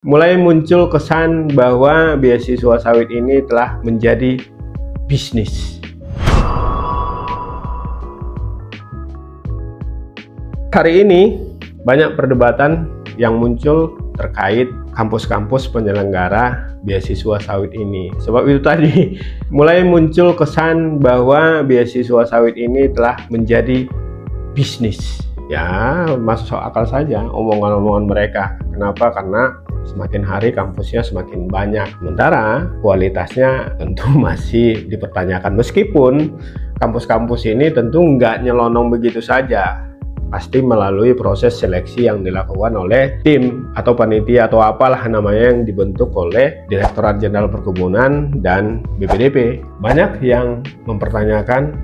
Mulai muncul kesan bahwa beasiswa sawit ini telah menjadi bisnis. Hari ini banyak perdebatan yang muncul terkait kampus-kampus penyelenggara beasiswa sawit ini. Sebab itu tadi mulai muncul kesan bahwa beasiswa sawit ini telah menjadi bisnis. Ya, masuk akal saja omongan-omongan mereka. Kenapa? Karena semakin hari kampusnya semakin banyak. Sementara kualitasnya tentu masih dipertanyakan. Meskipun kampus-kampus ini tentu nggak nyelonong begitu saja. Pasti melalui proses seleksi yang dilakukan oleh tim atau panitia atau apalah namanya yang dibentuk oleh Direktorat Jenderal Perkebunan dan BPDP. Banyak yang mempertanyakan,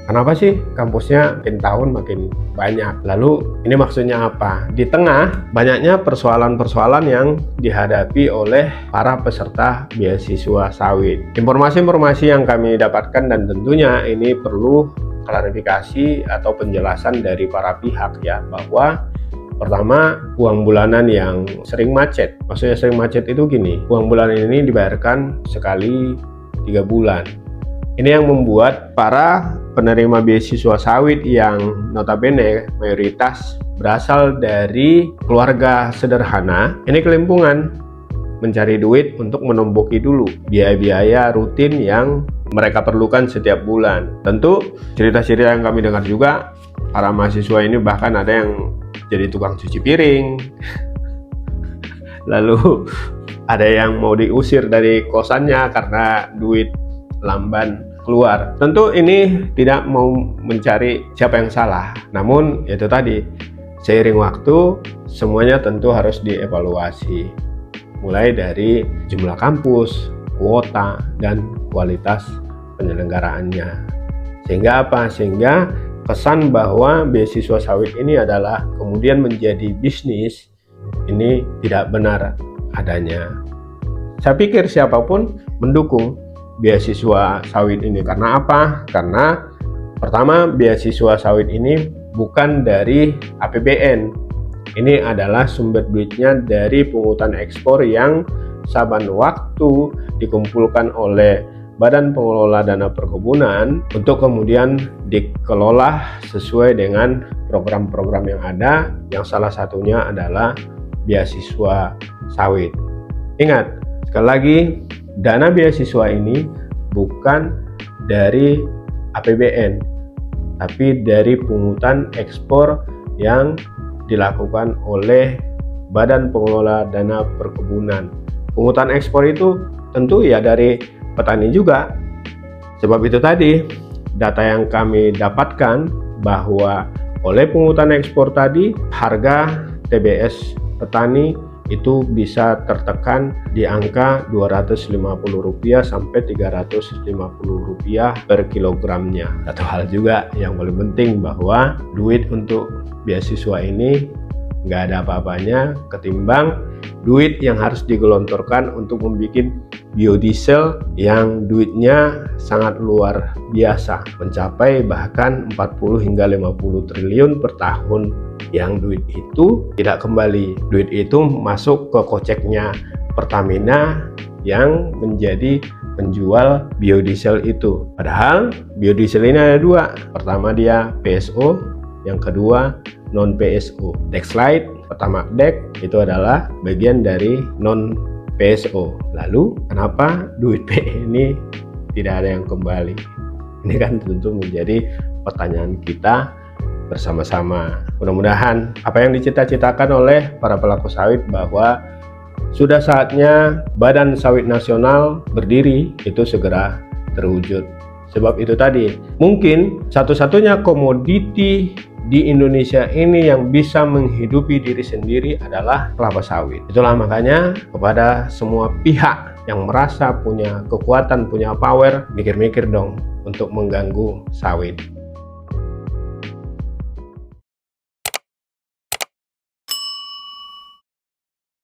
kenapa sih kampusnya makin tahun makin banyak? Lalu ini maksudnya apa? Di tengah banyaknya persoalan-persoalan yang dihadapi oleh para peserta beasiswa sawit. Informasi-informasi yang kami dapatkan dan tentunya ini perlu klarifikasi atau penjelasan dari para pihak ya, bahwa pertama, uang bulanan yang sering macet. Maksudnya sering macet itu gini, uang bulanan ini dibayarkan sekali 3 bulan. Ini yang membuat para penerima beasiswa sawit yang notabene mayoritas berasal dari keluarga sederhana, ini kelimpungan mencari duit untuk menomboki dulu biaya-biaya rutin yang mereka perlukan setiap bulan. Tentu cerita-cerita yang kami dengar juga, para mahasiswa ini bahkan ada yang jadi tukang cuci piring, lalu ada yang mau diusir dari kosannya karena duit lamban keluar. Tentu ini tidak mau mencari siapa yang salah, namun itu tadi, seiring waktu semuanya tentu harus dievaluasi, mulai dari jumlah kampus, kuota, dan kualitas penyelenggaraannya. Sehingga apa? Sehingga kesan bahwa beasiswa sawit ini adalah kemudian menjadi bisnis, ini tidak benar adanya. Saya pikir siapapun mendukung beasiswa sawit ini. Karena apa? Karena pertama, beasiswa sawit ini bukan dari APBN. Ini adalah sumber duitnya dari pungutan ekspor yang saban waktu dikumpulkan oleh Badan Pengelola Dana Perkebunan untuk kemudian dikelola sesuai dengan program-program yang ada, yang salah satunya adalah beasiswa sawit. Ingat, sekali lagi, dana beasiswa ini bukan dari APBN, tapi dari pungutan ekspor yang dilakukan oleh Badan Pengelola Dana Perkebunan. Pungutan ekspor itu tentu ya dari petani juga. Sebab itu tadi, data yang kami dapatkan bahwa oleh pungutan ekspor tadi, harga TBS petani itu bisa tertekan di angka Rp250 sampai Rp350 per kilogramnya. Satu hal juga yang paling penting, bahwa duit untuk beasiswa ini nggak ada apa-apanya ketimbang duit yang harus digelontorkan untuk membuat biodiesel yang duitnya sangat luar biasa, mencapai bahkan 40 hingga 50 triliun per tahun, yang duit itu tidak kembali. Duit itu masuk ke koceknya Pertamina yang menjadi penjual biodiesel itu. Padahal biodiesel ini ada dua. Pertama dia PSO, yang kedua non PSO. Dexlite, pertama Dex itu adalah bagian dari non PSO. Lalu kenapa duit PE ini tidak ada yang kembali? Ini kan tentu menjadi pertanyaan kita bersama-sama. Mudah-mudahan apa yang dicita-citakan oleh para pelaku sawit, bahwa sudah saatnya Badan Sawit Nasional berdiri, itu segera terwujud. Sebab itu tadi, mungkin satu-satunya komoditi di Indonesia ini yang bisa menghidupi diri sendiri adalah kelapa sawit. Itulah makanya kepada semua pihak yang merasa punya kekuatan, punya power, mikir-mikir dong untuk mengganggu sawit.